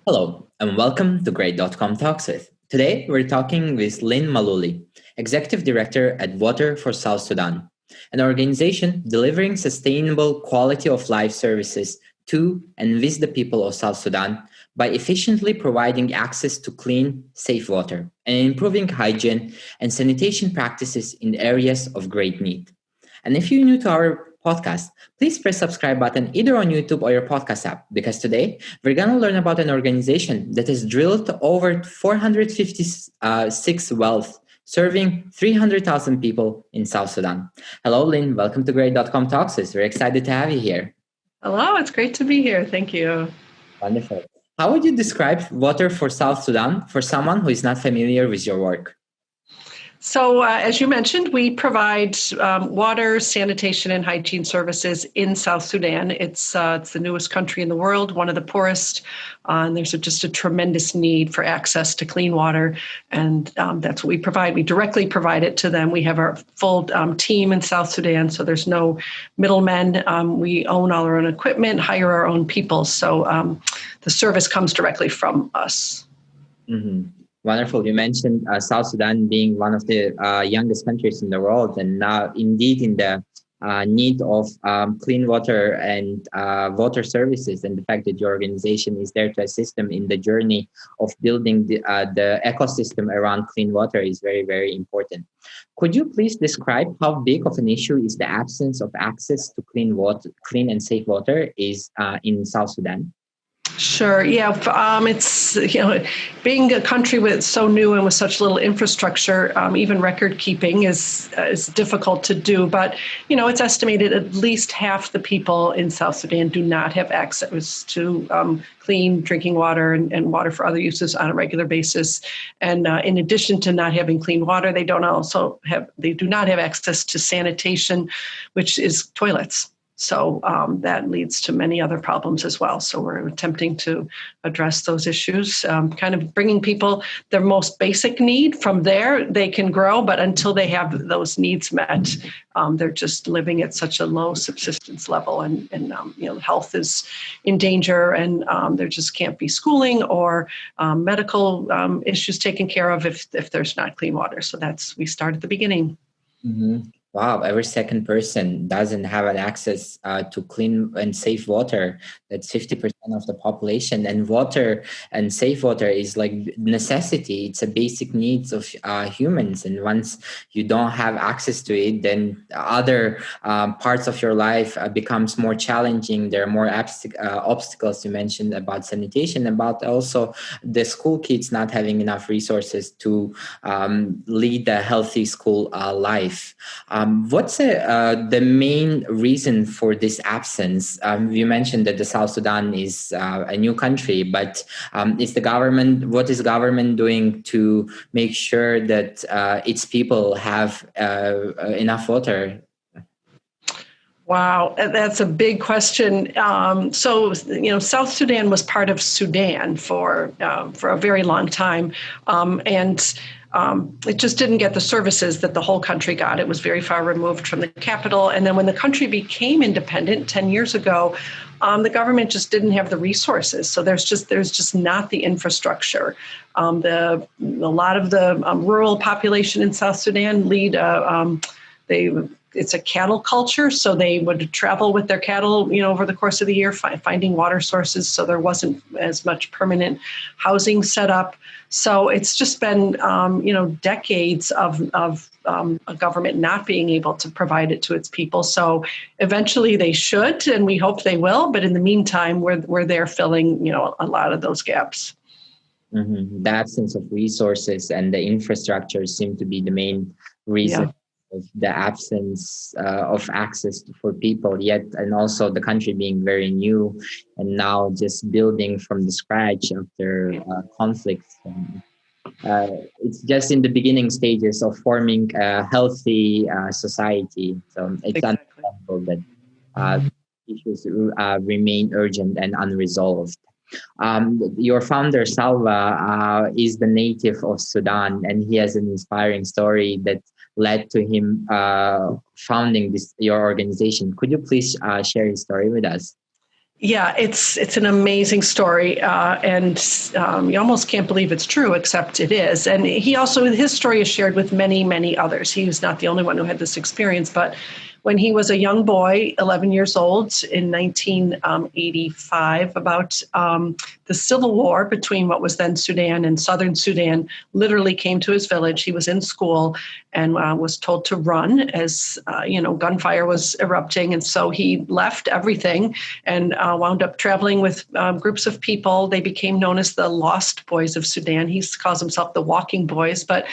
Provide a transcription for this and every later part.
Hello, and welcome to Great.com Talks With. Today, we're talking with Lynn Maluli, Executive Director at Water for South Sudan, an organization delivering sustainable quality of life services to and with the people of South Sudan by efficiently providing access to clean, safe water and improving hygiene and sanitation practices in areas of great need. And if you're new to our podcast, please press subscribe button either on YouTube or your podcast app, because today we're going to learn about an organization that has drilled over 456 wells, serving 300,000 people in South Sudan. Hello, Lynn. Welcome to Great.com Talks. We're excited to have you here. Hello, it's great to be here. Thank you. Wonderful. How would you describe Water for South Sudan for someone who is not familiar with your work? So, as you mentioned, we provide water, sanitation, and hygiene services in South Sudan. It's the newest country in the world, one of the poorest, and there's just a tremendous need for access to clean water, and that's what we provide. We directly provide it to them. We have our full team in South Sudan, so there's no middlemen. We own all our own equipment, hire our own people, so the service comes directly from us. Mm-hmm. Wonderful. You mentioned South Sudan being one of the youngest countries in the world, and now indeed in the need of clean water and water services, and the fact that your organization is there to assist them in the journey of building the ecosystem around clean water is very, very important. Could you please describe how big of an issue is the absence of access to clean and safe water is in South Sudan? Sure. Yeah. It's, being a country with so new and with such little infrastructure, even record keeping is difficult to do. But, it's estimated at least half the people in South Sudan do not have access to clean drinking water and water for other uses on a regular basis. And in addition to not having clean water, they do not have access to sanitation, which is toilets. So that leads to many other problems as well. So we're attempting to address those issues, kind of bringing people their most basic need. From there, they can grow, but until they have those needs met, they're just living at such a low subsistence level, and health is in danger, and there just can't be schooling or medical issues taken care of if there's not clean water. So we start at the beginning. Mm-hmm. Wow, every second person doesn't have an access to clean and safe water. That's 50% of the population. And water and safe water is like necessity. It's a basic needs of humans. And once you don't have access to it, then other parts of your life becomes more challenging. There are more obstacles. You mentioned about sanitation, about also the school kids not having enough resources to lead a healthy school life. What's the main reason for this absence? You mentioned that the South Sudan is a new country, but what is the government doing to make sure that its people have enough water? Wow, that's a big question. South Sudan was part of Sudan for a very long time, and it just didn't get the services that the whole country got. It was very far removed from the capital. And then when the country became independent 10 years ago, the government just didn't have the resources. So there's just not the infrastructure. A lot of the rural population in South Sudan it's a cattle culture, so they would travel with their cattle, over the course of the year, finding water sources. So there wasn't as much permanent housing set up. So it's just been, decades of a government not being able to provide it to its people. So eventually they should, and we hope they will. But in the meantime, we're there filling, a lot of those gaps. Mm-hmm. The absence of resources and the infrastructure seem to be the main reason. Yeah. Of the absence of access for people yet, and also the country being very new and now just building from the scratch after conflicts. It's just in the beginning stages of forming a healthy society. So it's understandable that issues remain urgent and unresolved. Your founder, Salva, is the native of Sudan, and he has an inspiring story that led to him founding your organization. Could you please share his story with us? Yeah, it's an amazing story, and you almost can't believe it's true, except it is. And he also, his story is shared with many, many others. He was not the only one who had this experience, but when he was a young boy, 11 years old, in 1985, about the civil war between what was then Sudan and Southern Sudan literally came to his village. He was in school and was told to run as, gunfire was erupting. And so he left everything and wound up traveling with groups of people. They became known as the Lost Boys of Sudan. He calls himself the Walking Boys, but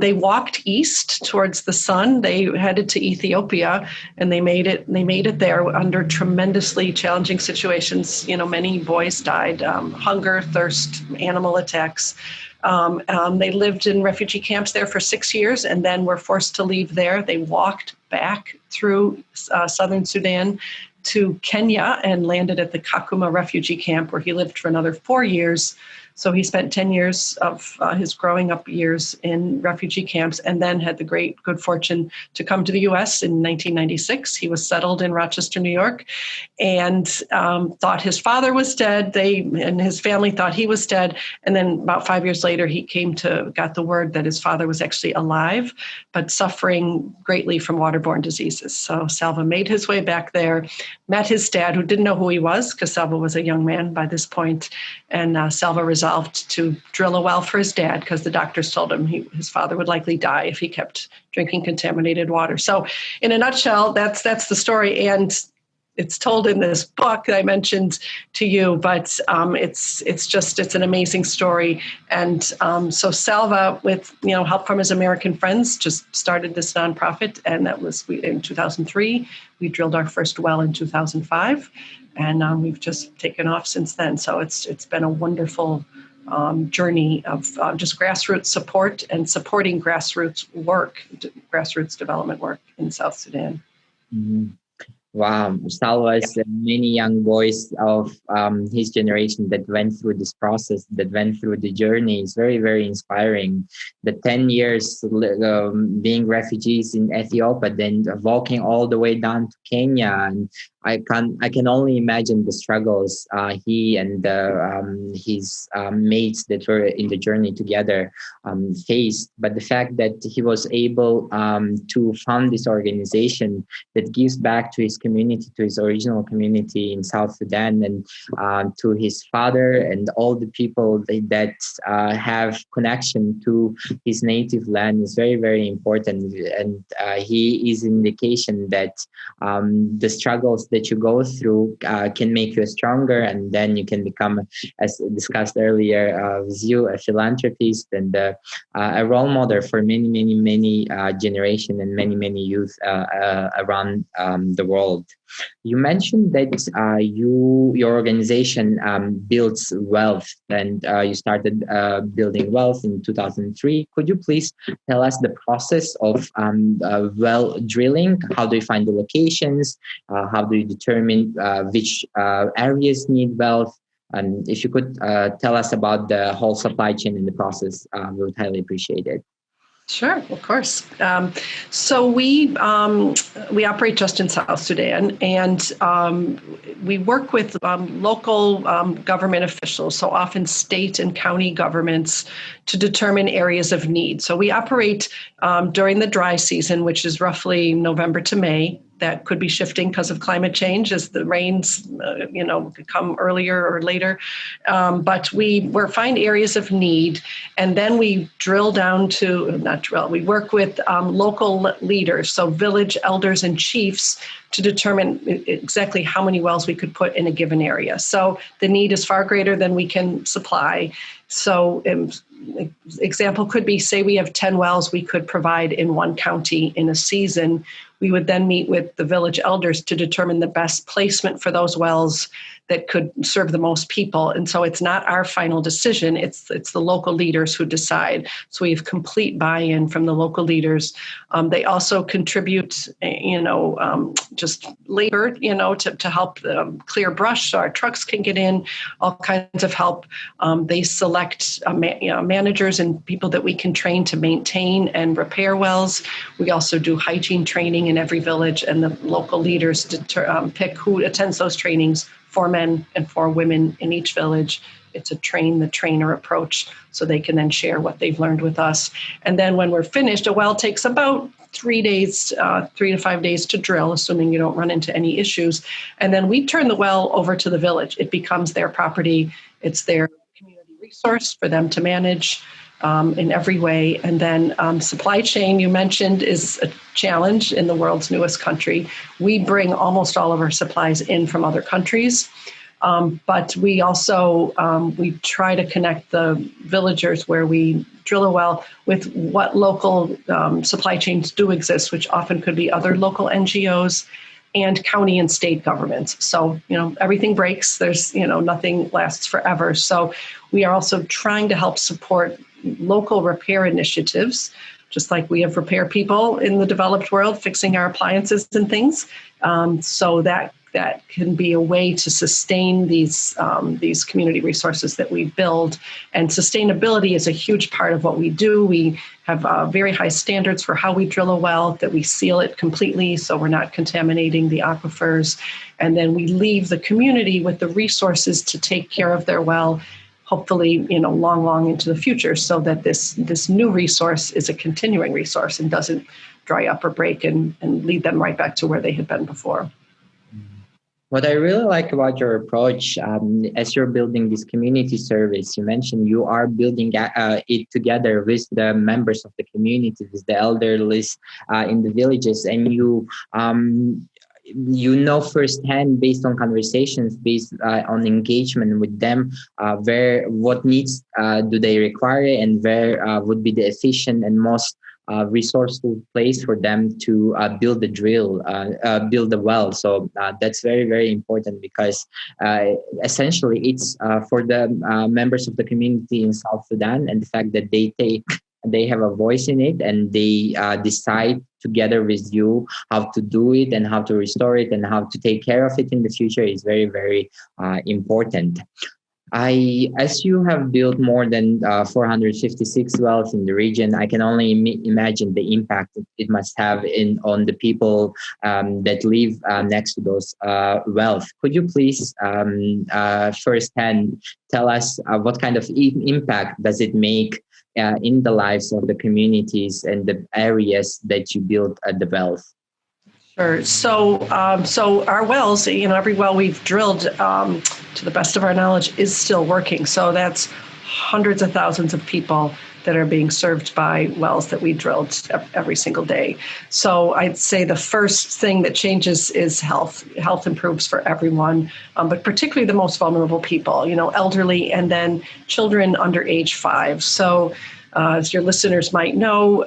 they walked east towards the sun. They headed to Ethiopia, and they made it. They made it there under tremendously challenging situations. Many boys died, hunger, thirst, animal attacks. They lived in refugee camps there for 6 years and then were forced to leave there. They walked back through southern Sudan to Kenya and landed at the Kakuma refugee camp, where he lived for another 4 years. So he spent 10 years of his growing up years in refugee camps, and then had the great good fortune to come to the U.S. in 1996. He was settled in Rochester, New York, and thought his father was dead. And his family thought he was dead. And then about 5 years later, he got the word that his father was actually alive, but suffering greatly from waterborne diseases. So Salva made his way back there, met his dad, who didn't know who he was because Salva was a young man by this point, and Salva resolved to drill a well for his dad because the doctors told him his father would likely die if he kept drinking contaminated water. So in a nutshell, that's the story. And it's told in this book that I mentioned to you, but it's an amazing story. And so Salva, with help from his American friends, just started this nonprofit, and that was in 2003. We drilled our first well in 2005, and we've just taken off since then. So it's been a wonderful journey of just grassroots support and supporting grassroots development work in South Sudan. Mm-hmm. Wow, Salva's many young boys of his generation that went through this process, that went through the journey is very, very inspiring. The 10 years being refugees in Ethiopia, then walking all the way down to Kenya, and I can only imagine the struggles he and his mates that were in the journey together faced. But the fact that he was able to found this organization that gives back to his community, to his original community in South Sudan, and to his father and all the people that have connection to his native land is very, very important. And he is an indication that the struggles that you go through can make you stronger, and then you can become, as discussed earlier with you, a philanthropist and a role model for many, many, many generation and many, many youth around the world. You mentioned that your organization builds wealth, and you started building wealth in 2003. Could you please tell us the process of well drilling? How do you find the locations? How do you determine which areas need wealth? And if you could tell us about the whole supply chain in the process, we would highly appreciate it. Sure, of course. So we operate just in South Sudan, and we work with local government officials, so often state and county governments, to determine areas of need. So we operate during the dry season, which is roughly November to May. That could be shifting because of climate change as the rains, come earlier or later. But we find areas of need, and then we drill down to, we work with local leaders, so village elders and chiefs, to determine exactly how many wells we could put in a given area. So the need is far greater than we can supply. So example could be, say we have 10 wells we could provide in one county in a season. We would then meet with the village elders to determine the best placement for those wells that could serve the most people. And so it's not our final decision, it's the local leaders who decide. So we have complete buy-in from the local leaders. They also contribute, just labor, to help clear brush so our trucks can get in, all kinds of help. They select managers and people that we can train to maintain and repair wells. We also do hygiene training in every village, and the local leaders pick who attends those trainings 4 men and 4 women in each village. It's a train the trainer approach, so they can then share what they've learned with us. And then when we're finished, a well takes about 3 days, 3 to 5 days to drill, assuming you don't run into any issues. And then we turn the well over to the village. It becomes their property. It's their community resource for them to manage in every way. And then supply chain, you mentioned, is a challenge in the world's newest country. We bring almost all of our supplies in from other countries. But we also, we try to connect the villagers where we drill a well with what local supply chains do exist, which often could be other local NGOs and county and state governments. So, everything breaks. There's, nothing lasts forever. So we are also trying to help support local repair initiatives, just like we have repair people in the developed world fixing our appliances and things. So that can be a way to sustain these community resources that we build. And sustainability is a huge part of what we do. We have very high standards for how we drill a well, that we seal it completely so we're not contaminating the aquifers. And then we leave the community with the resources to take care of their well, hopefully, long into the future, so that this new resource is a continuing resource and doesn't dry up or break and lead them right back to where they had been before. What I really like about your approach, as you're building this community service, you mentioned you are building it together with the members of the community, with the elderly in the villages, and you know firsthand, based on conversations, based on engagement with them, what needs do they require, and where would be the efficient and most resourceful place for them to build the well. So that's very, very important, because essentially it's for the members of the community in South Sudan, and the fact that they have a voice in it, and they decide together with you how to do it and how to restore it and how to take care of it in the future is very, very important. As you have built more than 456 wells in the region, I can only imagine the impact it must have on the people that live next to those wells. Could you please firsthand tell us what kind of impact does it make in the lives of the communities and the areas that you built at the wells? Sure. So our wells, every well we've drilled, to the best of our knowledge, is still working. So that's hundreds of thousands of people that are being served by wells that we drilled every single day. So I'd say the first thing that changes is health. Health improves for everyone, but particularly the most vulnerable people, elderly, and then children under age 5. So as your listeners might know,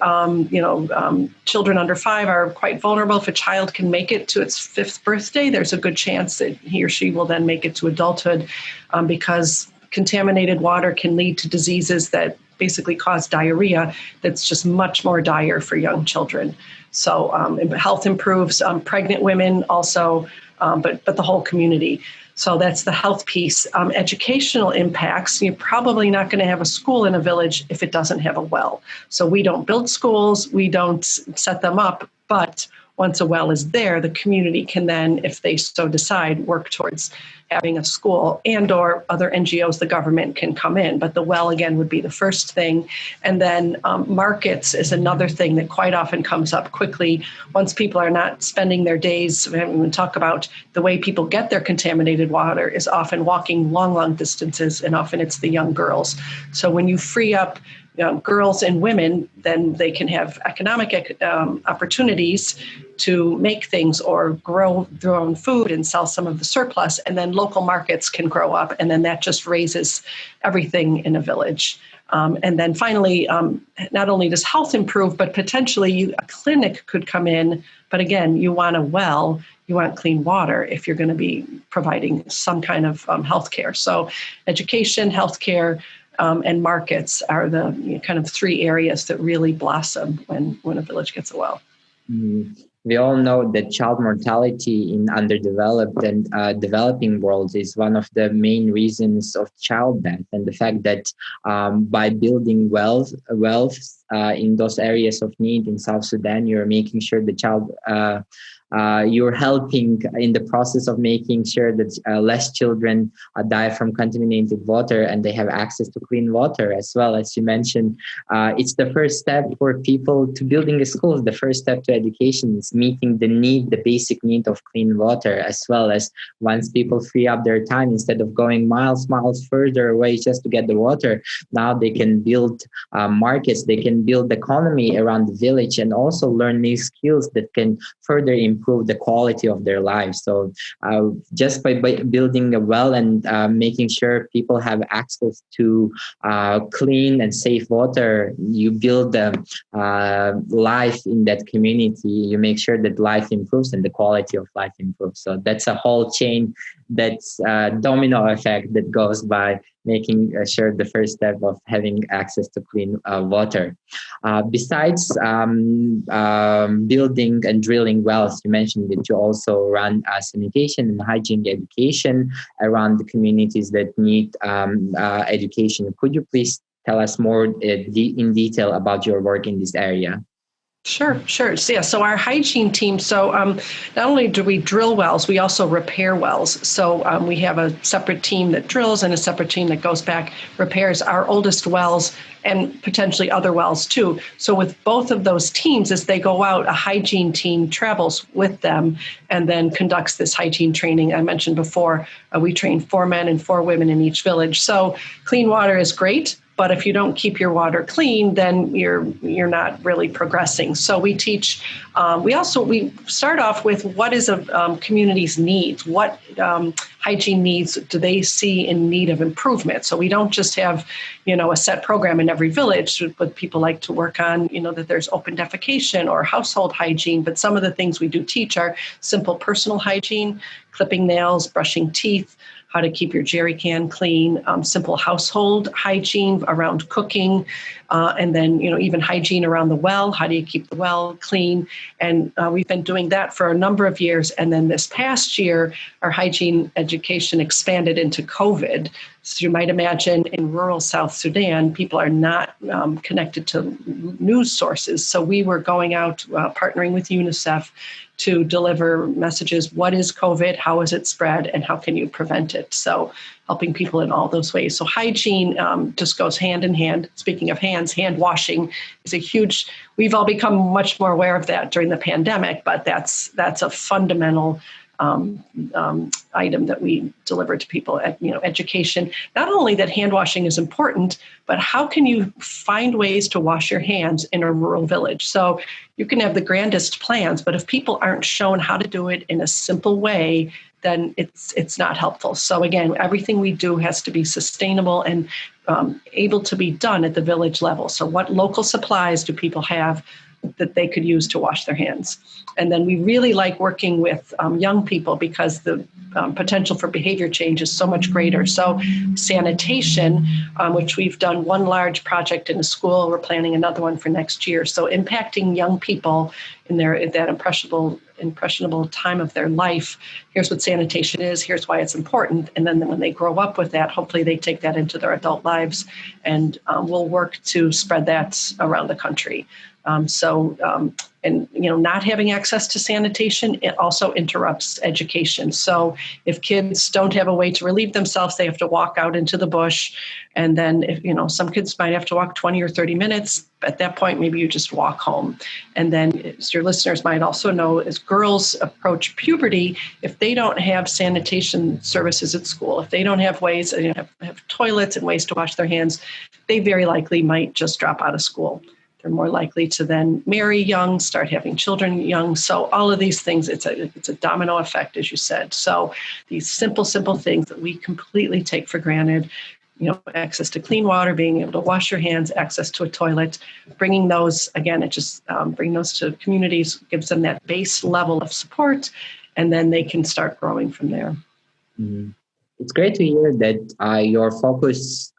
children under 5 are quite vulnerable. If a child can make it to its 5th birthday, there's a good chance that he or she will then make it to adulthood, because contaminated water can lead to diseases that basically cause diarrhea that's just much more dire for young children. So health improves, pregnant women also, but the whole community. So that's the health piece. Educational impacts, you're probably not going to have a school in a village if it doesn't have a well. So we don't build schools, we don't set them up, but once a well is there, the community can then, if they so decide, work towards having a school, and or other NGOs, the government can come in. But the well, again, would be the first thing. And then markets is another thing that quite often comes up quickly. Once people are not spending their days, when we talk about the way people get their contaminated water is often walking long, long distances, and often it's the young girls. So when you free up girls and women, then they can have economic opportunities to make things or grow their own food and sell some of the surplus, and then local markets can grow up, and then that just raises everything in a village. And then finally, not only does health improve, but potentially a clinic could come in, but again, you want a well, you want clean water if you're going to be providing some kind of healthcare. So education, healthcare, and markets are the kind of 3 areas that really blossom when a village gets a well. We all know that child mortality in underdeveloped and developing worlds is one of the main reasons of child death, and the fact that by building wells in those areas of need in South Sudan. You're making sure the child, you're helping in the process of making sure that less children die from contaminated water and they have access to clean water as well. As you mentioned, it's the first step for people to building a school. The first step to education is meeting the need, the basic need of clean water, as well as once people free up their time, instead of going miles further away just to get the water, now they can build markets, they can build economy around the village, and also learn new skills that can further improve the quality of their lives. So just by building a well and making sure people have access to clean and safe water, you build a life in that community. You make sure that life improves and the quality of life improves. So that's a whole chain, that's a domino effect that goes by making sure the first step of having access to clean water. Besides building and drilling wells, you mentioned that you also run sanitation and hygiene education around the communities that need education. Could you please tell us more in detail about your work in this area? Sure. So, yeah, so our hygiene team, not only do we drill wells, we also repair wells. So we have a separate team that drills and a separate team that goes back, repairs our oldest wells and potentially other wells too. So with both of those teams, as they go out, a hygiene team travels with them and then conducts this hygiene training. I mentioned before, we train 4 men and 4 women in each village. So clean water is great, but if you don't keep your water clean, then you're not really progressing. So we teach. We start off with what is a community's needs. What hygiene needs do they see in need of improvement? So we don't just have, a set program in every village. But people like to work on, that there's open defecation or household hygiene. But some of the things we do teach are simple personal hygiene, clipping nails, brushing teeth, how to keep your jerry can clean, simple household hygiene around cooking, and then, even hygiene around the well. How do you keep the well clean? And we've been doing that for a number of years. And then this past year, our hygiene education expanded into COVID. So you might imagine in rural South Sudan, people are not connected to news sources. So we were going out, partnering with UNICEF to deliver messages. What is COVID? How is it spread? And how can you prevent it? So helping people in all those ways. So hygiene just goes hand in hand. Speaking of hands, hand washing is a huge, we've all become much more aware of that during the pandemic, but that's a fundamental item that we deliver to people at, education. Not only that hand washing is important, but how can you find ways to wash your hands in a rural village? So you can have the grandest plans, but if people aren't shown how to do it in a simple way, then it's not helpful. So again, everything we do has to be sustainable and able to be done at the village level. So what local supplies do people have that they could use to wash their hands? And then we really like working with young people because the potential for behavior change is so much greater. So sanitation, which we've done one large project in a school, we're planning another one for next year. So impacting young people in that impressionable time of their life. Here's what sanitation is, here's why it's important. And then when they grow up with that, hopefully they take that into their adult lives, and we'll work to spread that around the country. Not having access to sanitation, it also interrupts education. So if kids don't have a way to relieve themselves, they have to walk out into the bush. And then if, some kids might have to walk 20 or 30 minutes. At that point, maybe you just walk home. And then, as your listeners might also know, as girls approach puberty, if they don't have sanitation services at school, if they don't have ways, have toilets and ways to wash their hands, they very likely might just drop out of school. They're more likely to then marry young, start having children young. So all of these things, it's a domino effect, as you said. So these simple things that we completely take for granted, access to clean water, being able to wash your hands, access to a toilet, bringing those, again, bring those to communities, gives them that base level of support, and then they can start growing from there. Mm-hmm. It's great to hear that your focus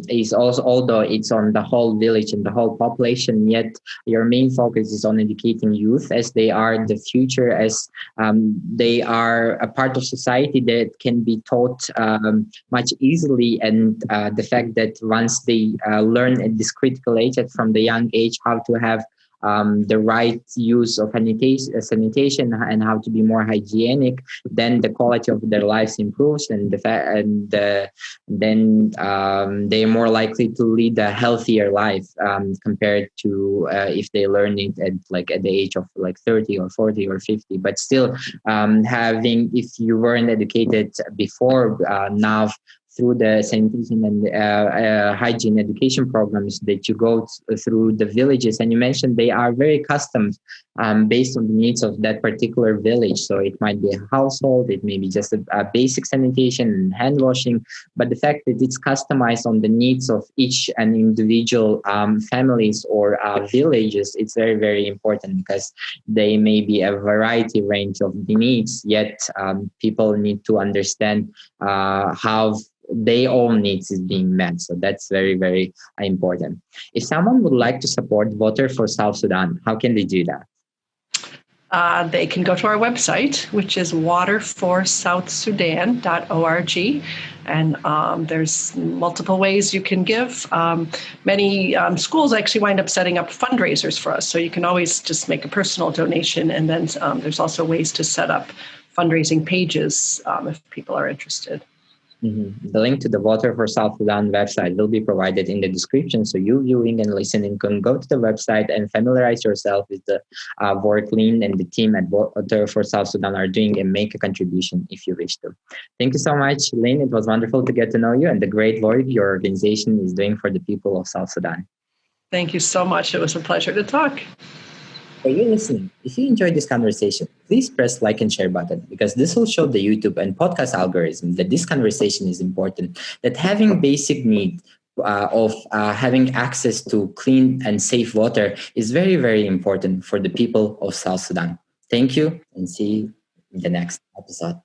is also, although it's on the whole village and the whole population, yet your main focus is on educating youth as they are the future, as they are a part of society that can be taught much easily. And the fact that once they learn at this critical age, at from the young age, how to have the right use of sanitation and how to be more hygienic, then the quality of their lives improves, and then they're more likely to lead a healthier life compared to if they learn it at like at the age of like 30 or 40 or 50. But still, having, if you weren't educated before, now through the sanitation and hygiene education programs that you go through the villages, and you mentioned they are very custom based on the needs of that particular village. So it might be a household, it may be just a basic sanitation and hand washing, but the fact that it's customized on the needs of each and individual families or villages, it's very, very important, because they may be a variety range of the needs, yet people need to understand how their own needs is being met. So that's very, very important. If someone would like to support Water for South Sudan, how can they do that? They can go to our website, which is waterforsouthsudan.org. And there's multiple ways you can give. Many schools actually wind up setting up fundraisers for us. So you can always just make a personal donation. And then there's also ways to set up fundraising pages if people are interested. Mm-hmm. The link to the Water for South Sudan website will be provided in the description. So you viewing and listening can go to the website and familiarize yourself with the work Lynn and the team at Water for South Sudan are doing, and make a contribution if you wish to. Thank you so much, Lynn. It was wonderful to get to know you and the great work your organization is doing for the people of South Sudan. Thank you so much. It was a pleasure to talk. For you listening, if you enjoyed this conversation, please press like and share button, because this will show the YouTube and podcast algorithm that this conversation is important, that having basic need of having access to clean and safe water is very, very important for the people of South Sudan. Thank you, and see you in the next episode.